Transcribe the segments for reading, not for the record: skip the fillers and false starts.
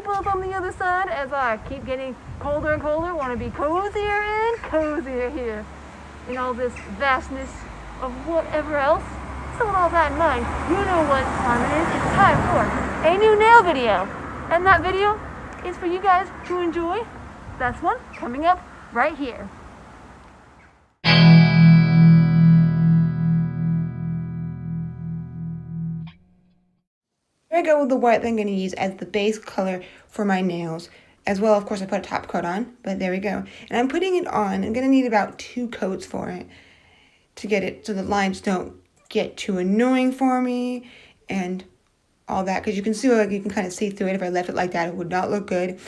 both on the other side as I keep getting colder and colder. Want to be cozier and cozier here in all this vastness of whatever else. So with all that in mind, you know what time it is. It's time for a new nail video. And that video is for you guys to enjoy. That's one coming up right here. Here I go with the white that I'm going to use as the base color for my nails. As well, of course, I put a top coat on, but there we go. And I'm putting it on. I'm going to need about 2 coats for it to get it so the lines don't get too annoying for me and all that. Because you can see, like, you can kind of see through it. If I left it like that, it would not look good.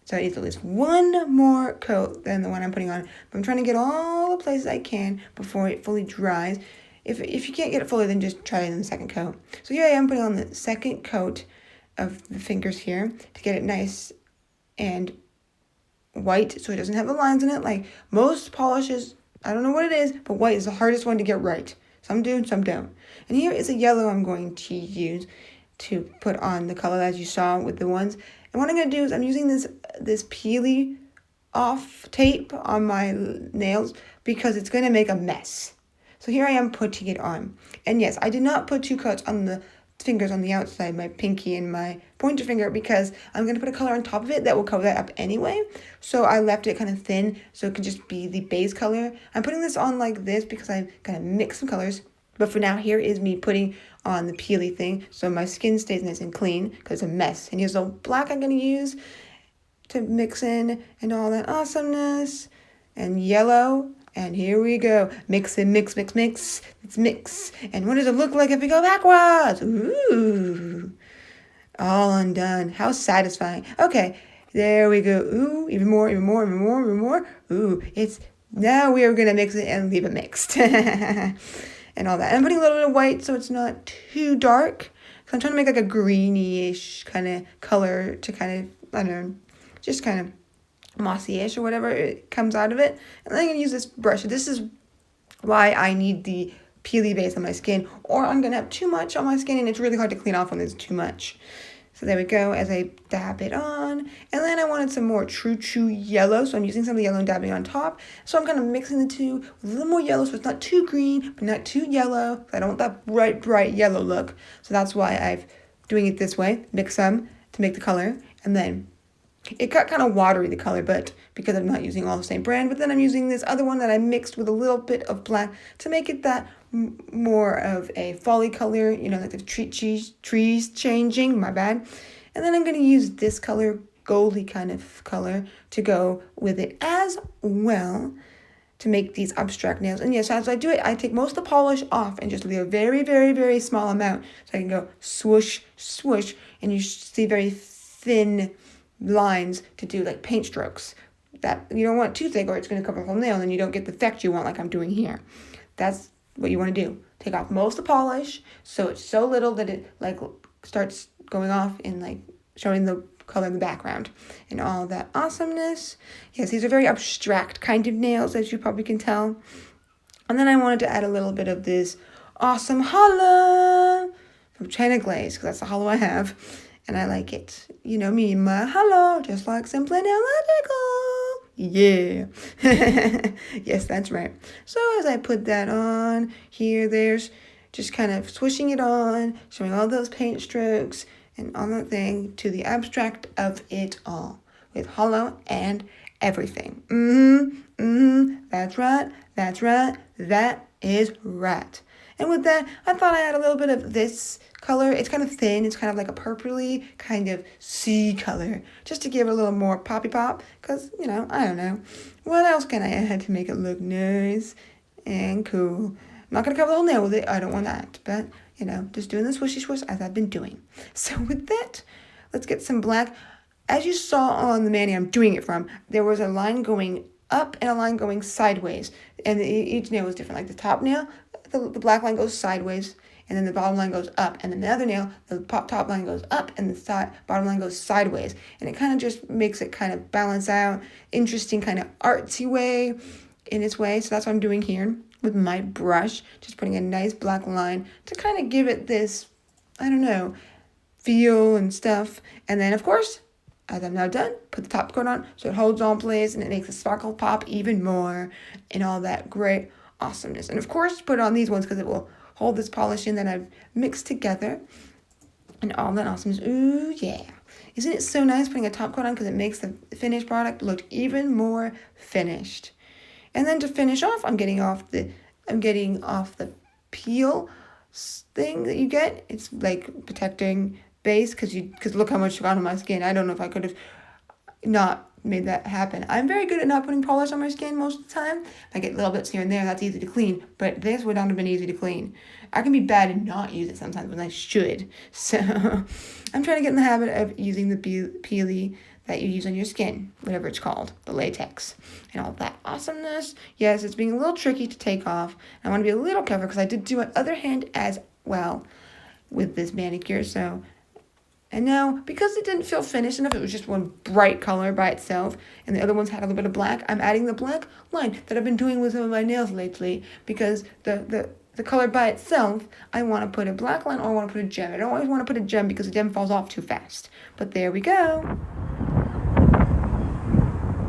So I need at least 1 more coat than the one I'm putting on. But I'm trying to get all the places I can before it fully dries. If you can't get it fully, then just try it in the second coat. So here I am putting on the second coat of the fingers here to get it nice and white so it doesn't have the lines in it. Like most polishes, I don't know what it is, but white is the hardest one to get right. Some do, some don't. And here is a yellow I'm going to use to put on the color as you saw with the ones. And what I'm going to do is I'm using this peely off tape on my nails because it's going to make a mess. So here I am putting it on. And yes, I did not put 2 coats on the fingers on the outside, my pinky and my pointer finger, because I'm going to put a color on top of it that will cover that up anyway. So I left it kind of thin so it could just be the base color. I'm putting this on like this because I'm going to mix some colors. But for now, here is me putting on the peely thing so my skin stays nice and clean because it's a mess. And here's the black I'm going to use to mix in and all that awesomeness. And yellow. And here we go. Mix and mix, mix, mix. Let's mix. And what does it look like if we go backwards? Ooh. All undone. How satisfying. Okay. There we go. Ooh. Even more, even more, even more, even more. Ooh. Now we are going to mix it and leave it mixed. And all that. I'm putting a little bit of white so it's not too dark. So I'm trying to make like a greeny-ish kind of color to kind of, I don't know, just kind of mossy-ish or whatever it comes out of it. And then I'm going to use this brush. This is why I need the peely base on my skin, or I'm going to have too much on my skin and it's really hard to clean off when there's too much. So there we go as I dab it on. And then I wanted some more true yellow, so I'm using some of the yellow and dabbing on top. So I'm kind of mixing the two with a little more yellow so it's not too green but not too yellow. I don't want that bright yellow look. So that's why I'm doing it this way. Mix some to make the color, and then it got kind of watery, the color, but because I'm not using all the same brand. But then I'm using this other one that I mixed with a little bit of black to make it that more of a folly color, you know, like the trees changing, my bad. And then I'm going to use this color, goldy kind of color, to go with it as well to make these abstract nails. And yes, as I do it, I take most of the polish off and just leave a very, very, very small amount. So I can go swoosh, swoosh, and you see very thin lines to do like paint strokes. That you don't want too thick or it's going to cover the whole nail and then you don't get the effect you want like I'm doing here. That's what you want to do. Take off most of the polish so it's so little that it like starts going off and like showing the color in the background and all that awesomeness. Yes, these are very abstract kind of nails, as you probably can tell. And then I wanted to add a little bit of this awesome hollow from China Glaze because that's the hollow I have. And I like it. You know me, my hello, just like Simply Analytical. Yeah. Yes, that's right. So as I put that on, here, there's just kind of swishing it on, showing all those paint strokes and all that thing to the abstract of it all. With hollow and everything. That's right. That's right. That is right. And with that, I thought I had a little bit of this color. It's kind of thin. It's kind of like a purpley kind of sea color. Just to give it a little more poppy pop. Because, you know, I don't know. What else can I add to make it look nice and cool? I'm not going to cover the whole nail with it. I don't want that. But, you know, just doing the swishy swish as I've been doing. So with that, let's get some black. As you saw on the mani I'm doing it from, there was a line going up and a line going sideways. And each nail was different. Like the top nail, the black line goes sideways, and then the bottom line goes up. And then the other nail, the top line goes up, and the bottom line goes sideways. And it kind of just makes it kind of balance out, interesting kind of artsy way in its way. So that's what I'm doing here with my brush, just putting a nice black line to kind of give it this, I don't know, feel and stuff. And then, of course, as I'm now done, put the top coat on so it holds on place and it makes the sparkle pop even more and all that great awesomeness. And of course, put on these ones because it will hold this polish in that I've mixed together and all that awesomeness. Ooh, yeah. Isn't it so nice putting a top coat on because it makes the finished product look even more finished. And then to finish off, I'm getting off the peel thing that you get. It's like protecting base because look how much got on my skin. I don't know if I could have not made that happen. I'm very good at not putting polish on my skin most of the time. I get little bits here and there, that's easy to clean, but this would not have been easy to clean. I can be bad and not use it sometimes when I should. So I'm trying to get in the habit of using the peely that you use on your skin, whatever it's called, the latex, and all that awesomeness. Yes, it's being a little tricky to take off. I want to be a little careful because I did do my other hand as well with this manicure, so. And now, because it didn't feel finished enough, it was just one bright color by itself, and the other ones had a little bit of black, I'm adding the black line that I've been doing with some of my nails lately, because the color by itself, I want to put a black line or I want to put a gem. I don't always want to put a gem because the gem falls off too fast. But there we go.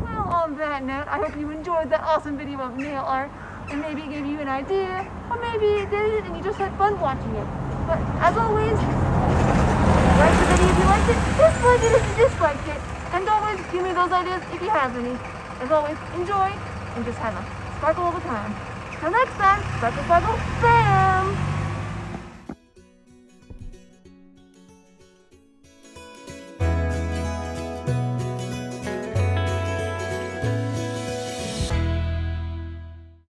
Well, on that note, I hope you enjoyed that awesome video of nail art, and maybe it gave you an idea, or maybe it didn't and you just had fun watching it. But as always, like the video if you liked it, dislike it if you disliked it, and always give me those ideas if you have any. As always, enjoy and just have a sparkle all the time. Till next time, sparkle, sparkle, bam!